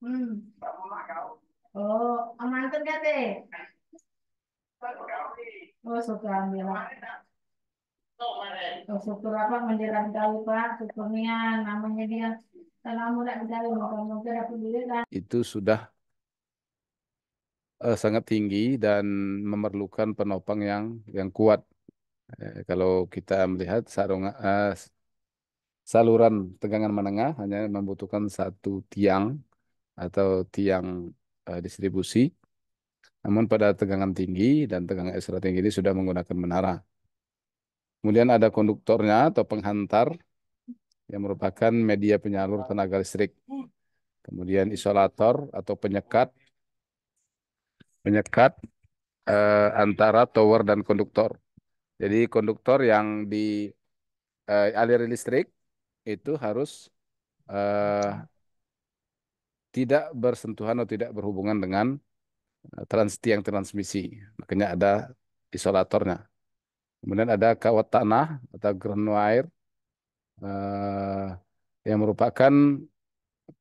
Hmm. Oh, amanten kate. Oh, syukur alhamdulillah. Oh, syukur apa menjelang tahu Pak, syukurnya namanya dia. Kalau mau tak bisa moga-moga aku dulu kan. Itu sudah sangat tinggi dan memerlukan penopang yang kuat. Kalau kita melihat saluran tegangan menengah hanya membutuhkan satu tiang atau tiang distribusi. Namun pada tegangan tinggi dan tegangan ekstra tinggi ini sudah menggunakan menara. Kemudian ada konduktornya atau penghantar yang merupakan media penyalur tenaga listrik. Kemudian isolator atau penyekat, penyekat antara tower dan konduktor. Jadi konduktor yang di aliran listrik itu harus eh, tidak bersentuhan atau tidak berhubungan dengan tiang transmisi. Makanya ada isolatornya. Kemudian ada kawat tanah atau ground wire eh, yang merupakan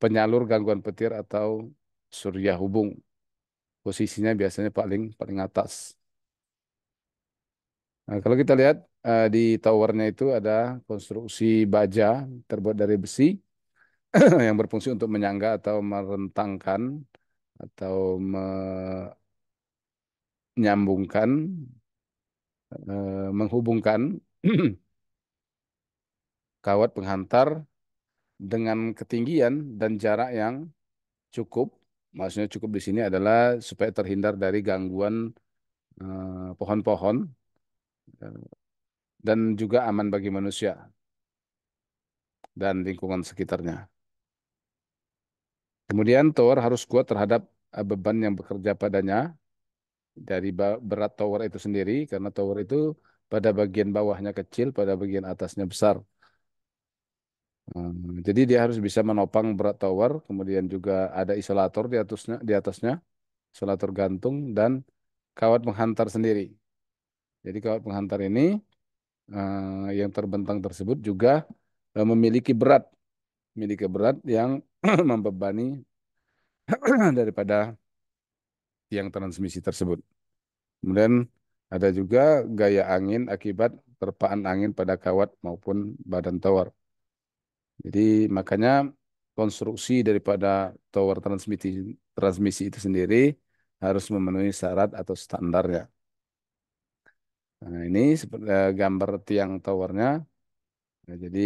penyalur gangguan petir atau surya hubung. Posisinya biasanya paling paling atas. Nah, kalau kita lihat di towernya itu ada konstruksi baja terbuat dari besi yang berfungsi untuk menyangga atau merentangkan atau menyambungkan, menghubungkan kawat penghantar dengan ketinggian dan jarak yang cukup. Maksudnya cukup di sini adalah supaya terhindar dari gangguan pohon-pohon dan juga aman bagi manusia dan lingkungan sekitarnya. Kemudian tower harus kuat terhadap beban yang bekerja padanya dari berat tower itu sendiri karena tower itu pada bagian bawahnya kecil, pada bagian atasnya besar. Jadi dia harus bisa menopang berat tower, kemudian juga ada isolator di atasnya, isolator gantung dan kawat penghantar sendiri. Jadi kawat penghantar ini yang terbentang tersebut juga memiliki berat yang membebani daripada tiang transmisi tersebut. Kemudian ada juga gaya angin akibat terpaan angin pada kawat maupun badan tower. Jadi makanya konstruksi daripada tower transmisi itu sendiri harus memenuhi syarat atau standarnya. Nah, ini seperti gambar tiang towernya. Nah, jadi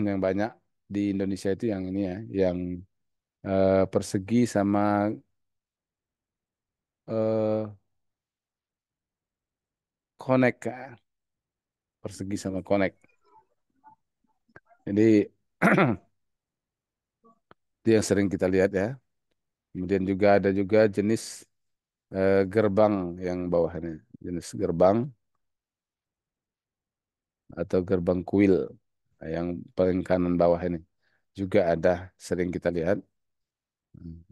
yang banyak di Indonesia itu yang ini ya, yang persegi sama eh, connect, persegi sama connect. Jadi itu yang sering kita lihat ya. Kemudian juga ada juga jenis gerbang yang bawahnya, jenis gerbang atau gerbang kuil. Nah, yang paling kanan bawah ini juga ada sering kita lihat.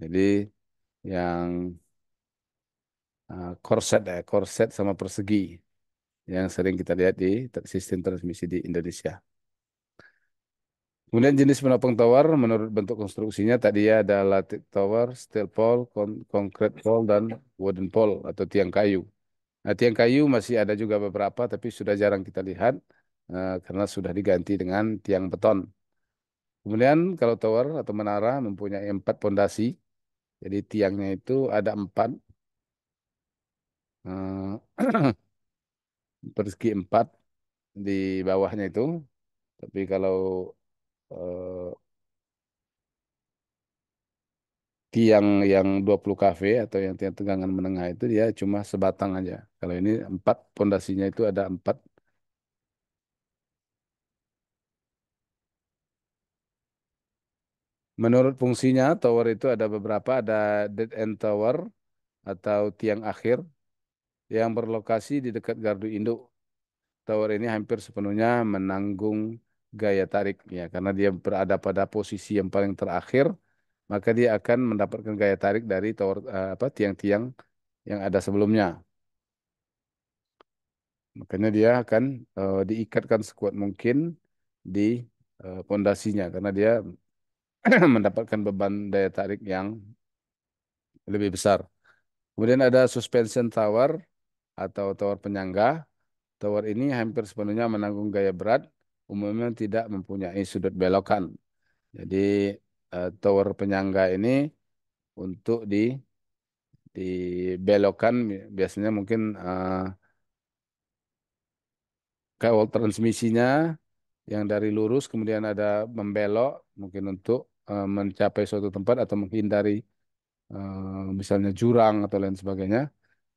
Jadi yang korset sama persegi yang sering kita lihat di sistem transmisi di Indonesia. Kemudian jenis penopang tower menurut bentuk konstruksinya tadi ya ada latex tower, steel pole, concrete pole, dan wooden pole atau tiang kayu. Nah, tiang kayu masih ada juga beberapa tapi sudah jarang kita lihat karena sudah diganti dengan tiang beton. Kemudian kalau tower atau menara mempunyai 4 pondasi, jadi tiangnya itu ada 4, persegi 4 di bawahnya itu. Tapi kalau eh, tiang yang 20 kV atau yang tiang tegangan menengah itu dia cuma sebatang aja. Kalau ini 4 pondasinya itu ada 4. Menurut fungsinya tower itu ada beberapa, ada dead end tower atau tiang akhir yang berlokasi di dekat gardu induk. Tower ini hampir sepenuhnya menanggung gaya tarik ya karena dia berada pada posisi yang paling terakhir, maka dia akan mendapatkan gaya tarik dari tower tiang-tiang yang ada sebelumnya. Makanya dia akan diikatkan sekuat mungkin di pondasinya karena dia mendapatkan beban daya tarik yang lebih besar. Kemudian ada suspension tower atau tower penyangga. Tower ini hampir sepenuhnya menanggung gaya berat, umumnya tidak mempunyai sudut belokan. Jadi tower penyangga ini untuk dibelokkan biasanya mungkin kawal transmisinya yang dari lurus kemudian ada membelok mungkin untuk mencapai suatu tempat atau menghindari misalnya jurang atau lain sebagainya.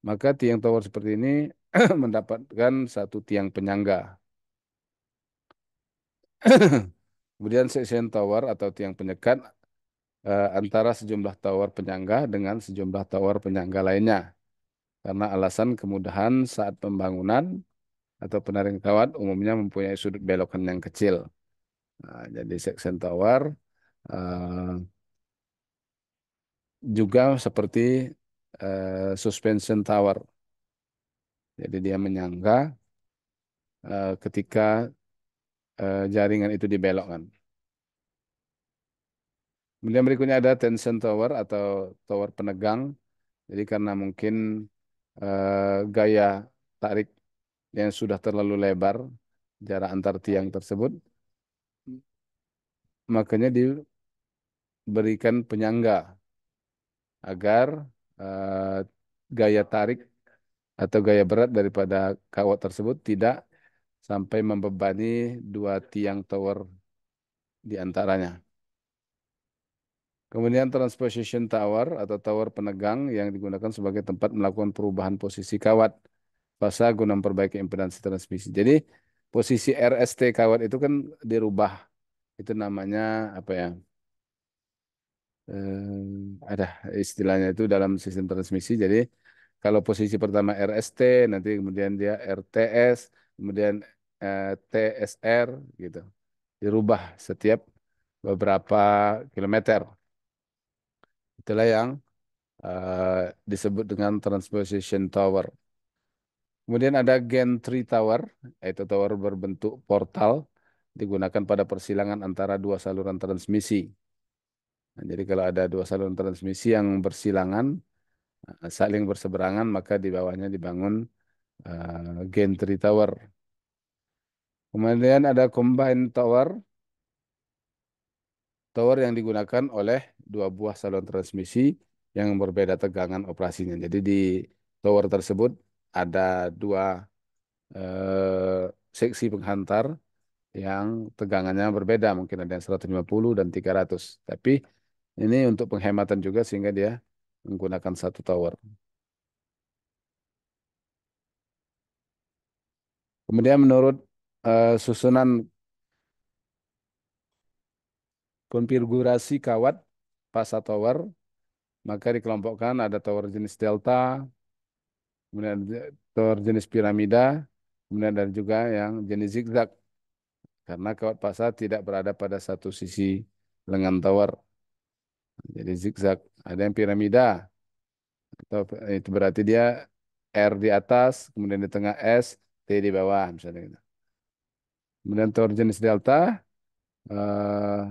Maka tiang tower seperti ini mendapatkan satu tiang penyangga. Kemudian section tower atau tiang penyekat antara sejumlah tower penyangga dengan sejumlah tower penyangga lainnya. Karena alasan kemudahan saat pembangunan atau penarikan kawat umumnya mempunyai sudut belokan yang kecil. Nah, jadi section tower eh, juga seperti suspension tower. Jadi dia menyangga ketika jaringan itu dibelokkan. Kemudian berikutnya ada tension tower atau tower penegang. Jadi karena mungkin gaya tarik yang sudah terlalu lebar, jarak antar tiang tersebut, makanya diberikan penyangga agar eh, gaya tarik atau gaya berat daripada kawat tersebut tidak sampai membebani dua tiang tower di antaranya. Kemudian transposition tower atau tower penegang yang digunakan sebagai tempat melakukan perubahan posisi kawat fasa guna memperbaiki impedansi transmisi. Jadi posisi RST kawat itu kan dirubah. Itu namanya apa ya? Ada istilahnya itu dalam sistem transmisi. Jadi kalau posisi pertama RST, nanti kemudian dia RTS, kemudian TSR gitu. Dirubah setiap beberapa kilometer. Itulah yang disebut dengan transposition tower. Kemudian ada gantry tower, yaitu tower berbentuk portal digunakan pada persilangan antara dua saluran transmisi. Nah, jadi kalau ada dua saluran transmisi yang bersilangan, saling berseberangan, maka di bawahnya dibangun gantry tower. Kemudian ada combined tower, tower yang digunakan oleh dua buah saluran transmisi yang berbeda tegangan operasinya. Jadi di tower tersebut ada dua seksi penghantar yang tegangannya berbeda, mungkin ada yang 150 dan 300. Tapi ini untuk penghematan juga sehingga dia menggunakan satu tower. Kemudian menurut susunan konfigurasi kawat pasa tower, maka dikelompokkan ada tower jenis delta, kemudian ada tower jenis piramida, kemudian ada juga yang jenis zigzag. Karena kawat pasa tidak berada pada satu sisi lengan tower. Jadi zigzag. Ada yang piramida, atau itu berarti dia R di atas, kemudian di tengah S, T di bawah misalnya gitu. Kemudian tower jenis delta eh,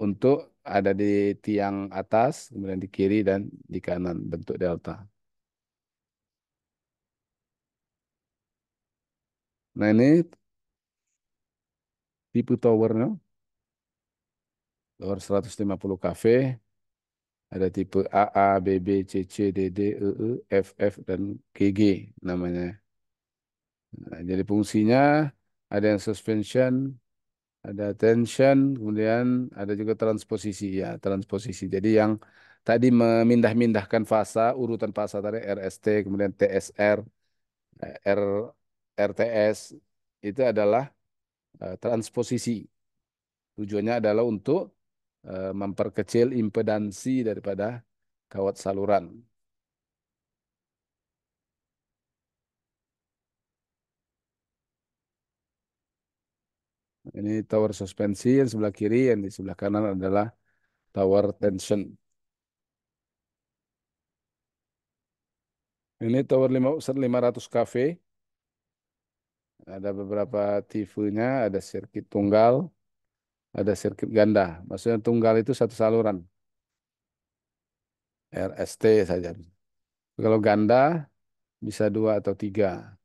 untuk ada di tiang atas, kemudian di kiri dan di kanan bentuk delta. Nah ini tipe towernya, tower 150 kV, ada tipe AA, BB, CC, DD, EE, FF, dan GG namanya. Nah, jadi fungsinya ada yang suspension, ada tension, kemudian ada juga transposisi ya, transposisi. Jadi yang tadi memindah-mindahkan fasa, urutan fasa tadi RST, kemudian TSR, R, RTS itu adalah transposisi. Tujuannya adalah untuk memperkecil impedansi daripada kawat saluran. Ini tower suspensi yang sebelah kiri, yang di sebelah kanan adalah tower tension. Ini tower 500 kV Ada beberapa tipenya, ada sirkuit tunggal, ada sirkuit ganda. Maksudnya tunggal itu satu saluran, RST saja. Kalau ganda bisa dua atau tiga.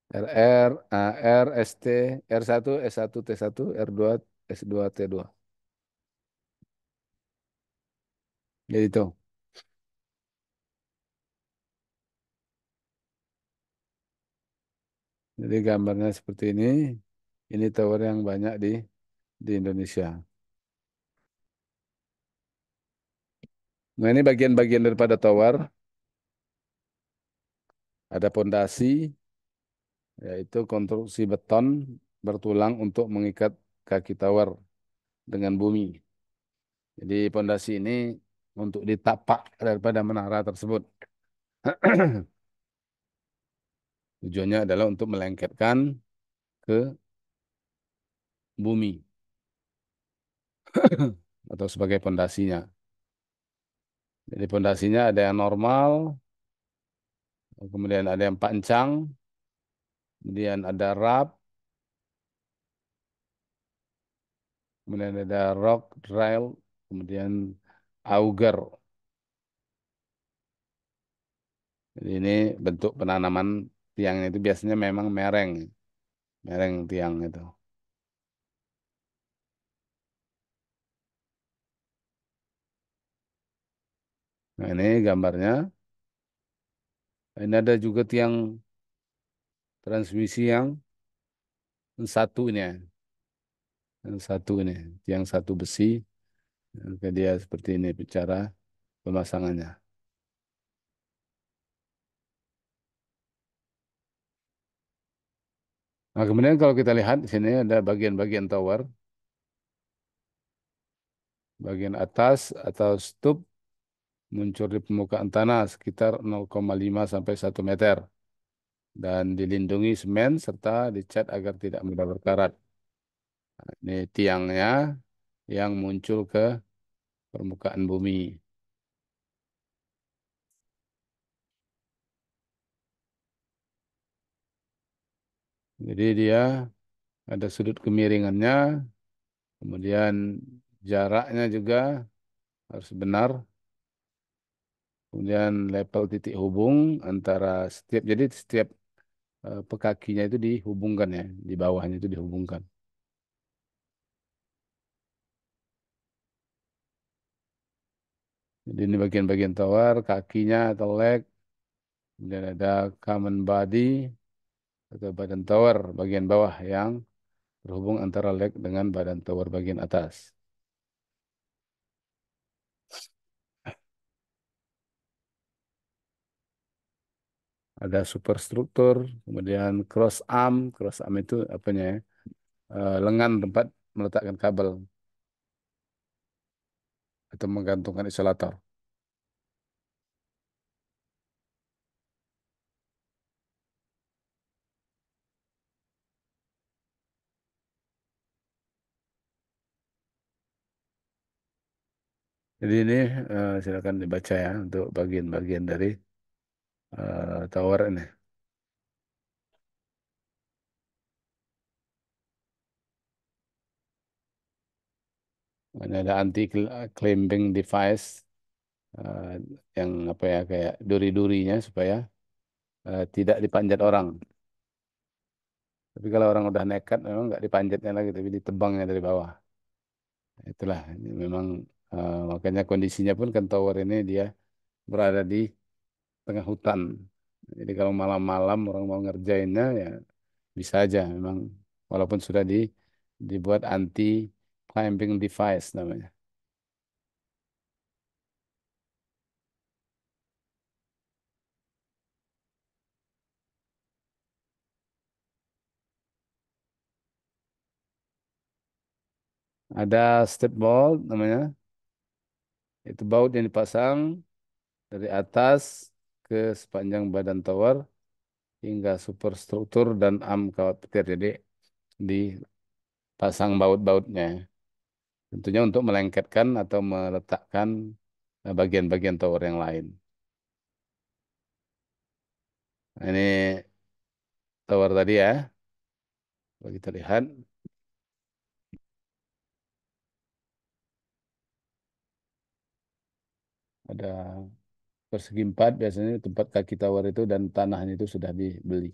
RR, AR, ST, R1, S1, T1, R2, S2, T2. Jadi itu. Jadi gambarnya seperti ini. Ini tower yang banyak di Indonesia. Nah, ini bagian-bagian daripada tower. Ada pondasi, yaitu konstruksi beton bertulang untuk mengikat kaki tower dengan bumi. Jadi pondasi ini untuk ditapak daripada menara tersebut. Tujuannya adalah untuk melengketkan ke bumi atau sebagai pondasinya. Jadi pondasinya ada yang normal, kemudian ada yang pancang, kemudian ada rap, kemudian ada rock drill, kemudian auger. Jadi ini bentuk penanaman tiangnya itu biasanya memang mereng, mereng tiang itu. Nah ini gambarnya. Ini ada juga tiang transmisi yang satu ini ya. Yang satu ini, tiang satu besi. Oke, dia seperti ini bicara pemasangannya. Nah, kemudian kalau kita lihat di sini ada bagian-bagian tower, bagian atas atau stup muncul di permukaan tanah sekitar 0,5 sampai 1 meter dan dilindungi semen serta dicat agar tidak mudah berkarat. Ini tiangnya yang muncul ke permukaan bumi. Jadi dia ada sudut kemiringannya, kemudian jaraknya juga harus benar, kemudian level titik hubung antara setiap, jadi setiap pekakinya itu dihubungkan ya, di bawahnya itu dihubungkan. Jadi ini bagian-bagian tower, kakinya atau leg, kemudian ada common body atau badan tower bagian bawah yang terhubung antara leg dengan badan tower bagian atas. Ada superstruktur, kemudian cross arm itu apanya ya? Lengan tempat meletakkan kabel atau menggantungkan isolator. Jadi ini silakan dibaca ya untuk bagian-bagian dari tower ini. Ini ada anti clamping device eh, yang apa ya kayak duri-durinya supaya tidak dipanjat orang. Tapi kalau orang udah nekat memang nggak dipanjatnya lagi tapi ditebangnya dari bawah. Itulah ini memang makanya kondisinya pun kan tower ini dia berada di tengah hutan. Jadi kalau malam-malam orang mau ngerjainnya ya bisa aja memang walaupun sudah dibuat anti climbing device namanya. Ada step bolt namanya. Itu baut yang dipasang dari atas ke sepanjang badan tower hingga superstruktur dan am kawat petir. Jadi dipasang baut-bautnya. Tentunya untuk melengketkan atau meletakkan bagian-bagian tower yang lain. Nah, ini tower tadi ya. Kalau kita lihat ada persegi empat biasanya tempat kaki tower itu dan tanahnya itu sudah dibeli.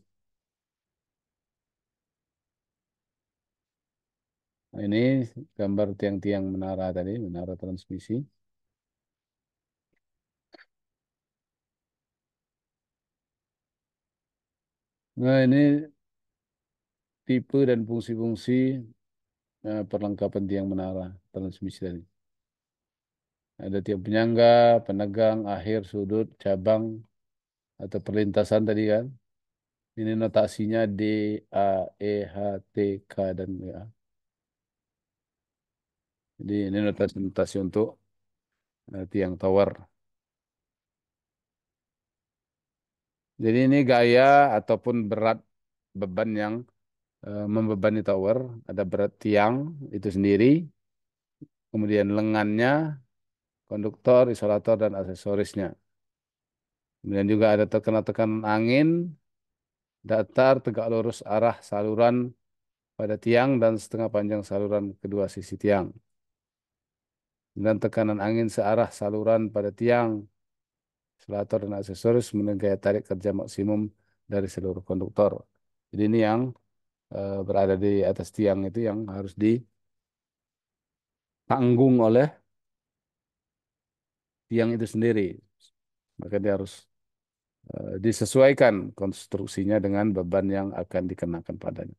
Nah, ini gambar tiang-tiang menara tadi, menara transmisi. Nah, ini tipe dan fungsi-fungsi perlengkapan tiang menara transmisi tadi. Ada tiang penyangga, penegang, akhir, sudut, cabang, atau perlintasan tadi kan. Ini notasinya D, A, E, H, T, K, dan WA. Jadi ini notasi-notasi untuk tiang tower. Jadi ini gaya ataupun berat beban yang membebani tower. Ada berat tiang itu sendiri, kemudian lengannya, konduktor, isolator, dan aksesorisnya. Kemudian juga ada terkena tekanan angin, datar, tegak lurus arah saluran pada tiang dan setengah panjang saluran kedua sisi tiang. Dan tekanan angin searah saluran pada tiang, isolator, dan aksesoris kemudian gaya tarik kerja maksimum dari seluruh konduktor. Jadi ini yang berada di atas tiang itu yang harus ditanggung oleh tiang itu sendiri. Maka dia harus disesuaikan konstruksinya dengan beban yang akan dikenakan padanya.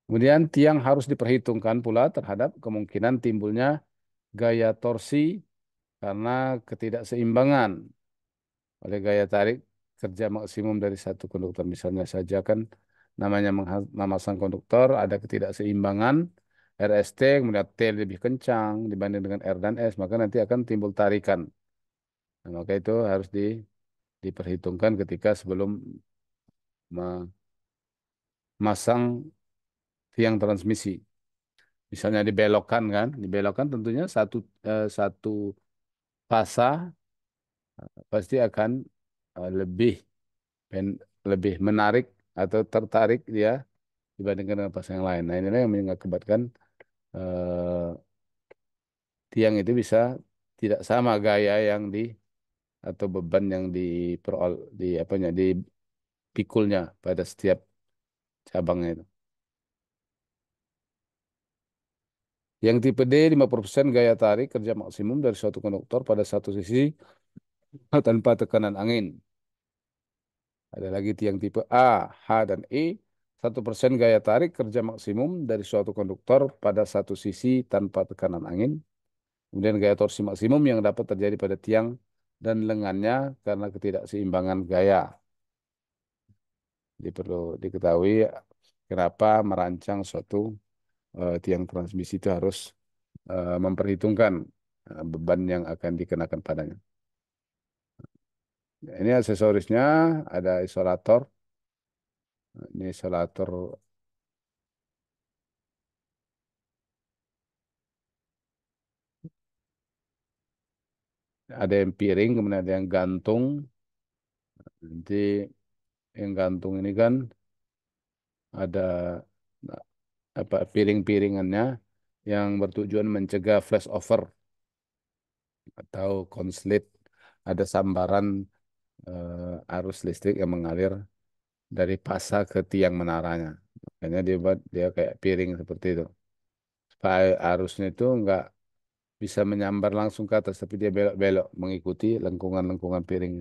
Kemudian tiang harus diperhitungkan pula terhadap kemungkinan timbulnya gaya torsi karena ketidakseimbangan oleh gaya tarik kerja maksimum dari satu konduktor. Misalnya saja kan namanya memasang konduktor ada ketidakseimbangan RST kemudian T lebih kencang dibanding dengan R dan S maka nanti akan timbul tarikan. Nah, maka itu harus diperhitungkan ketika sebelum memasang tiang transmisi. Misalnya dibelokkan kan, dibelokkan tentunya satu fasa pasti akan lebih lebih menarik atau tertarik dia dibandingkan dengan fasa yang lain. Nah inilah yang mengakibatkan eh, tiang itu bisa tidak sama gaya yang atau beban yang di apanya dipikulnya pada setiap cabangnya itu. Yang tipe D 50% gaya tarik kerja maksimum dari suatu konduktor pada satu sisi tanpa tekanan angin. Ada lagi tiang tipe A, H, dan E. 1% gaya tarik kerja maksimum dari suatu konduktor pada satu sisi tanpa tekanan angin. Kemudian gaya torsi maksimum yang dapat terjadi pada tiang dan lengannya karena ketidakseimbangan gaya. Jadi perlu diketahui kenapa merancang suatu tiang transmisi itu harus memperhitungkan beban yang akan dikenakan padanya. Ini aksesorisnya ada isolator. Ini isolator ada yang piring, kemudian ada yang gantung. Nanti yang gantung ini kan ada nah, apa piring-piringannya yang bertujuan mencegah flashover atau konslet. Ada sambaran arus listrik yang mengalir dari pasa ke tiang menaranya. Makanya dia buat dia kayak piring seperti itu. Supaya arusnya itu enggak bisa menyambar langsung ke atas, tapi dia belok-belok mengikuti lengkungan-lengkungan piring.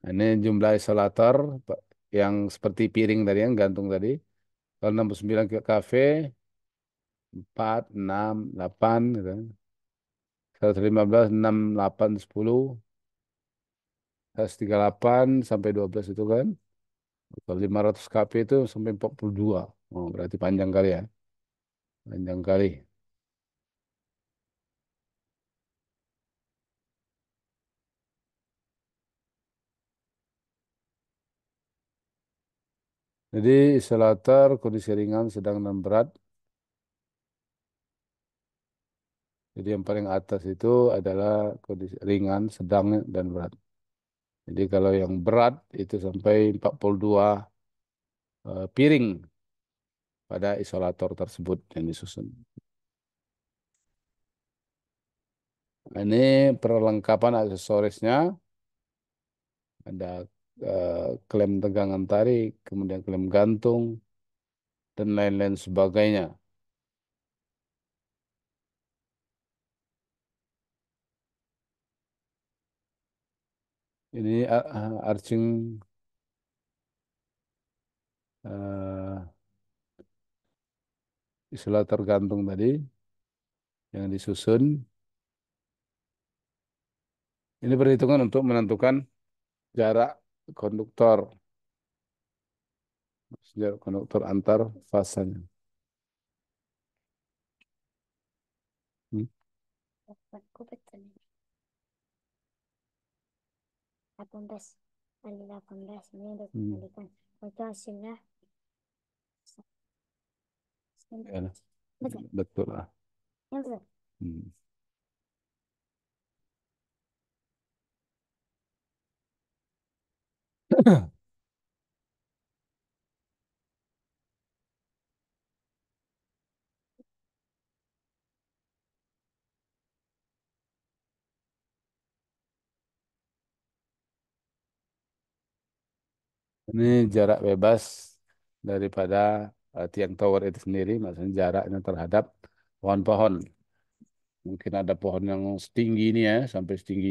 Nah, ini jumlah isolator yang seperti piring tadi, yang gantung tadi. Kalau 69 ke kafe, 4, 6, 8, gitu. 115, 6, 8, 10, 138 sampai 12 itu kan. Kalau 500 kp itu sampai 42. Oh, berarti panjang kali ya. Panjang kali. Jadi isolator kondisi ringan, sedang dan berat. Jadi yang paling atas itu adalah kondisi ringan, sedang, dan berat. Jadi kalau yang berat itu sampai 42 piring pada isolator tersebut yang disusun. Nah, ini perlengkapan aksesorisnya, ada klem tegangan tarik, kemudian klem gantung, dan lain-lain sebagainya. Ini arching eh, isolator gantung tadi yang disusun. Ini perhitungan untuk menentukan jarak konduktor, jarak konduktor antar fasanya. Hmm. Aku betul. 18. Kali 18 ini udah Hmm. dikalikan. Itu hasilnya Ya, betul. betul lah. Yang betul. Hmm. Ini jarak bebas daripada tiang tower itu sendiri, maksudnya jaraknya terhadap pohon-pohon. Mungkin ada pohon yang setinggi ini ya, sampai setinggi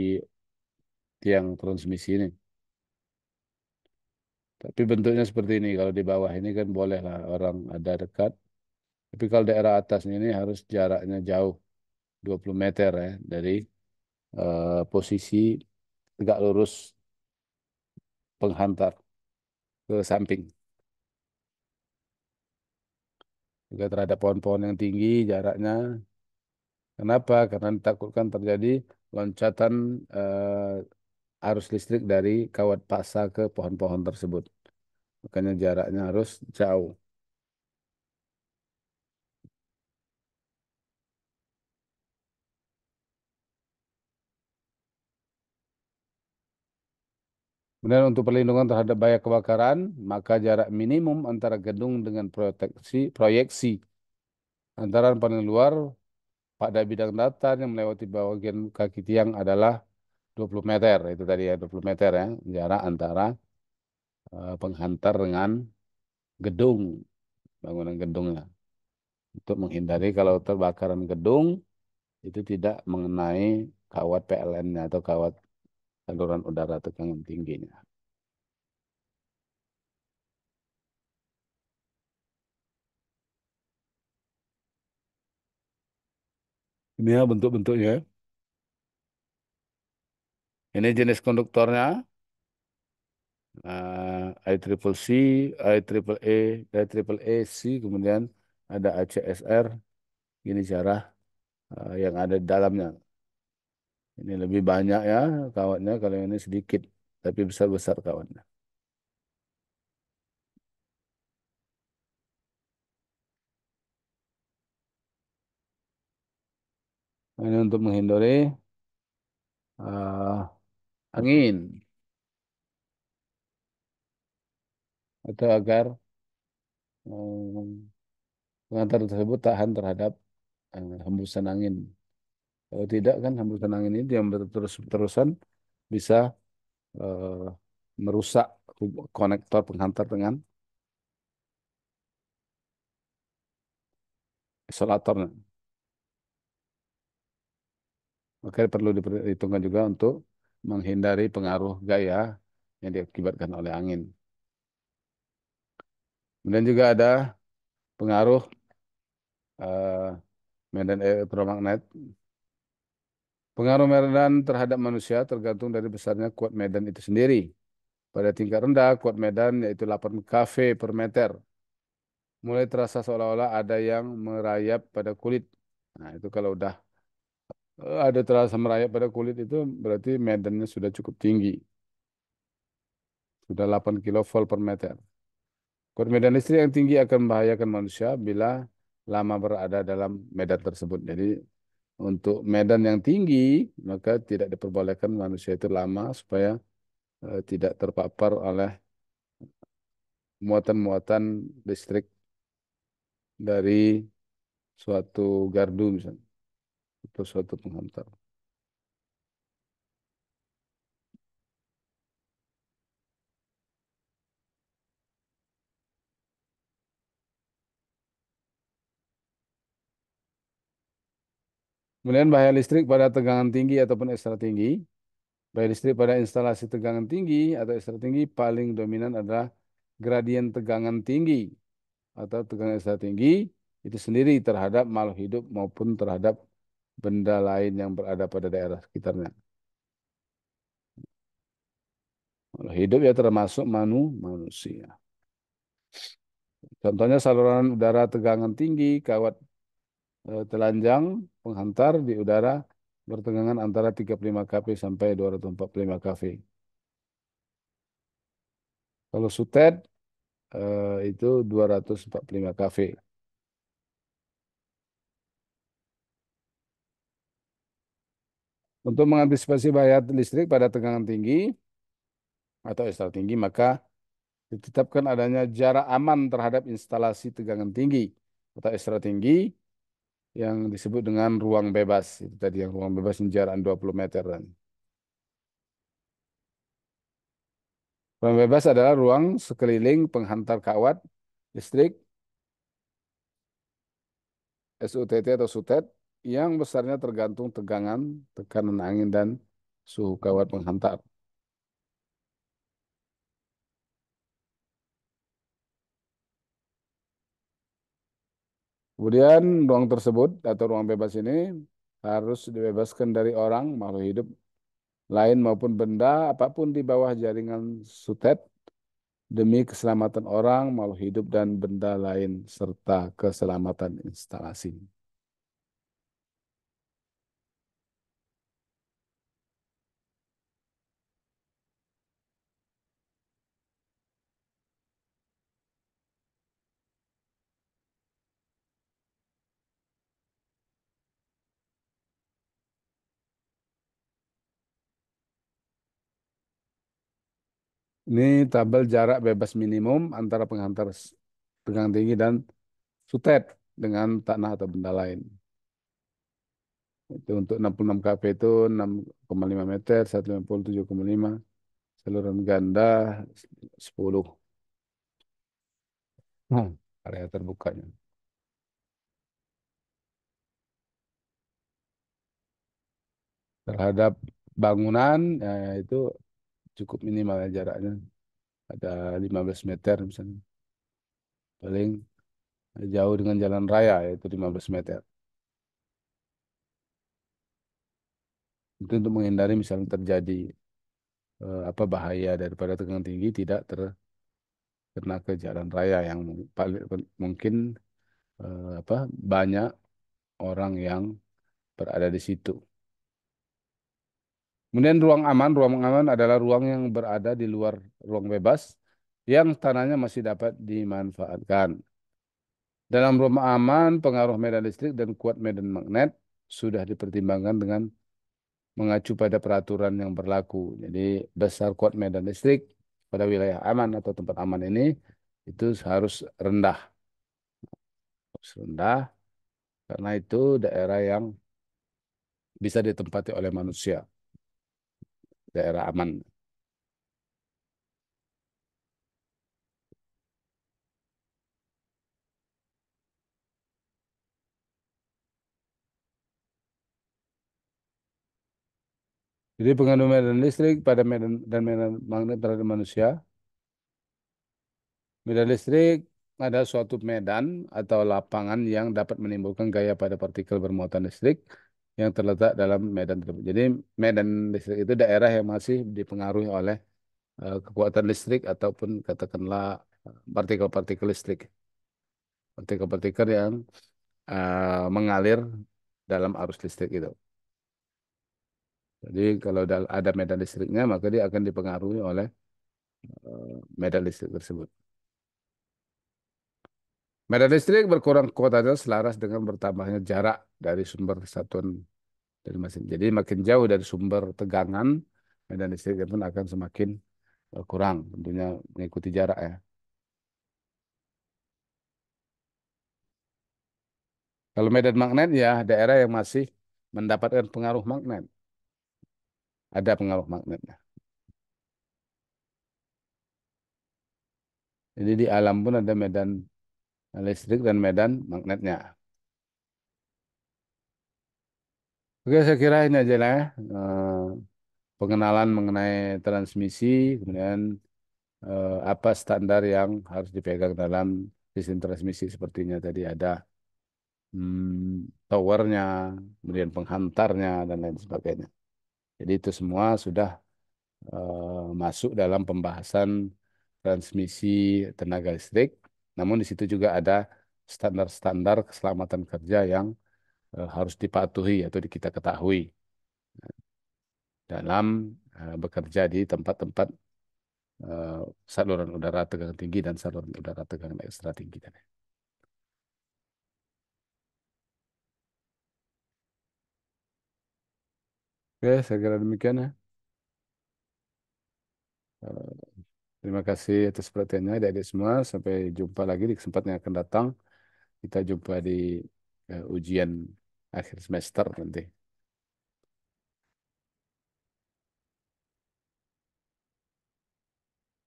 tiang transmisi ini. Tapi bentuknya seperti ini. Kalau di bawah ini kan boleh lah orang ada dekat. Tapi kalau daerah atasnya ini harus jaraknya jauh, 20 meter ya, dari posisi tegak lurus penghantar ke samping. Juga terhadap pohon-pohon yang tinggi jaraknya. Kenapa? Karena ditakutkan terjadi loncatan arus listrik dari kawat paksa ke pohon-pohon tersebut. Makanya jaraknya harus jauh. Kemudian untuk perlindungan terhadap bahaya kebakaran, maka jarak minimum antara gedung dengan proyeksi antara paling luar pada bidang datar yang melewati bagian kaki tiang adalah 20 meter. Itu tadi ya 20 meter ya, jarak antara penghantar dengan gedung, bangunan gedungnya. Untuk menghindari kalau terbakaran gedung itu tidak mengenai kawat PLN-nya atau kawat saluran udara tekanan tingginya. Ini ya bentuk-bentuknya. Ini jenis konduktornya. ICCC, IEEE, IEEE-C, kemudian ada ACSR. Ini cara yang ada di dalamnya. Ini lebih banyak ya kawatnya, kalau ini sedikit, tapi besar-besar kawatnya. Ini untuk menghindari uh, angin atau agar pengantar tersebut tahan terhadap hembusan angin. Kalau tidak kan hembusan angin ini yang terus-terusan bisa eh, merusak konektor penghantar dengan isolatornya. Maka perlu diperhitungkan juga untuk menghindari pengaruh gaya yang diakibatkan oleh angin. Kemudian juga ada pengaruh eh, medan elektromagnet. Pengaruh medan terhadap manusia tergantung dari besarnya kuat medan itu sendiri. Pada tingkat rendah, kuat medan yaitu 8 kV per meter. Mulai terasa seolah-olah ada yang merayap pada kulit. Nah, itu kalau udah ada terasa merayap pada kulit itu berarti medannya sudah cukup tinggi. Sudah 8 kilovolt per meter. Kuat medan listrik yang tinggi akan membahayakan manusia bila lama berada dalam medan tersebut. Jadi untuk medan yang tinggi, maka tidak diperbolehkan manusia itu lama supaya tidak terpapar oleh muatan-muatan listrik dari suatu gardu misalnya atau suatu penghantar. Kemudian bahaya listrik pada tegangan tinggi ataupun ekstra tinggi. Bahaya listrik pada instalasi tegangan tinggi atau ekstra tinggi paling dominan adalah gradien tegangan tinggi atau tegangan ekstra tinggi itu sendiri terhadap makhluk hidup maupun terhadap benda lain yang berada pada daerah sekitarnya. Makhluk hidup ya termasuk manusia. Contohnya saluran udara tegangan tinggi, kawat telanjang, penghantar di udara bertegangan antara 35 kV sampai 245 kV. Kalau sutet itu 245 kV. Untuk mengantisipasi bahaya listrik pada tegangan tinggi atau ekstra tinggi, maka ditetapkan adanya jarak aman terhadap instalasi tegangan tinggi atau ekstra tinggi yang disebut dengan ruang bebas. Itu tadi yang ruang bebas yang jarak 20 meter. Ruang bebas adalah ruang sekeliling penghantar kawat listrik SUTT atau sutet yang besarnya tergantung tegangan, tekanan angin, dan suhu kawat penghantar. Kemudian ruang tersebut atau ruang bebas ini harus dibebaskan dari orang, makhluk hidup lain maupun benda apapun di bawah jaringan sutet demi keselamatan orang, makhluk hidup, dan benda lain serta keselamatan instalasi. Ini tabel jarak bebas minimum antara penghantar tegangan tinggi dan sutet dengan tanah atau benda lain. Itu untuk 66 kV itu 6,5 meter, 150 7,5, saluran ganda 10. Area terbukanya. Terhadap bangunan itu cukup minimal ya jaraknya. Ada 15 meter misalnya. Paling jauh dengan jalan raya yaitu 15 meter. Itu untuk menghindari misalnya terjadi apa bahaya daripada tegangan tinggi tidak terkena ke jalan raya yang paling mungkin apa banyak orang yang berada di situ. Kemudian ruang aman adalah ruang yang berada di luar ruang bebas yang tanahnya masih dapat dimanfaatkan. Dalam rumah aman, pengaruh medan listrik dan kuat medan magnet sudah dipertimbangkan dengan mengacu pada peraturan yang berlaku. Jadi besar kuat medan listrik pada wilayah aman atau tempat aman ini itu harus rendah. Harus rendah karena itu daerah yang bisa ditempati oleh manusia, daerah aman. Jadi pengaruh medan listrik pada medan dan medan magnet terhadap manusia. Medan listrik adalah suatu medan atau lapangan yang dapat menimbulkan gaya pada partikel bermuatan listrik yang terletak dalam medan tersebut. Jadi medan listrik itu daerah yang masih dipengaruhi oleh kekuatan listrik ataupun katakanlah partikel-partikel listrik. Partikel-partikel yang mengalir dalam arus listrik itu. Jadi kalau ada medan listriknya maka dia akan dipengaruhi oleh medan listrik tersebut. Medan listrik berkurang kekuatannya selaras dengan bertambahnya jarak dari sumber satuan dari mesin. Jadi makin jauh dari sumber tegangan, medan listriknya pun akan semakin kurang, tentunya mengikuti jarak ya. Kalau medan magnet ya daerah yang masih mendapatkan pengaruh magnet, ada pengaruh magnetnya. Jadi di alam pun ada medan listrik dan medan magnetnya. Oke, saya kira ini aja lah ya. Pengenalan mengenai transmisi, kemudian apa standar yang harus dipegang dalam sistem transmisi sepertinya tadi ada towernya, kemudian penghantarnya dan lain sebagainya. Jadi itu semua sudah masuk dalam pembahasan transmisi tenaga listrik. Namun di situ juga ada standar-standar keselamatan kerja yang harus dipatuhi atau kita ketahui dalam bekerja di tempat-tempat eh, saluran udara tegangan tinggi dan saluran udara tegangan ekstra tinggi tadi. Oke, saya kira demikian ya. Eh, Terima kasih atas perhatiannya adik-adik semua. Sampai jumpa lagi di kesempatan yang akan datang. Kita jumpa di ujian akhir semester nanti.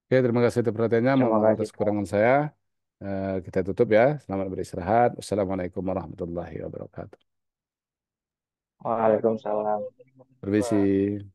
Oke, terima kasih atas perhatiannya. Mohon Terima maaf kasih, atas Pak. kekurangan saya. Kita tutup ya. Selamat beristirahat. Wassalamualaikum warahmatullahi wabarakatuh. Waalaikumsalam. Permisi.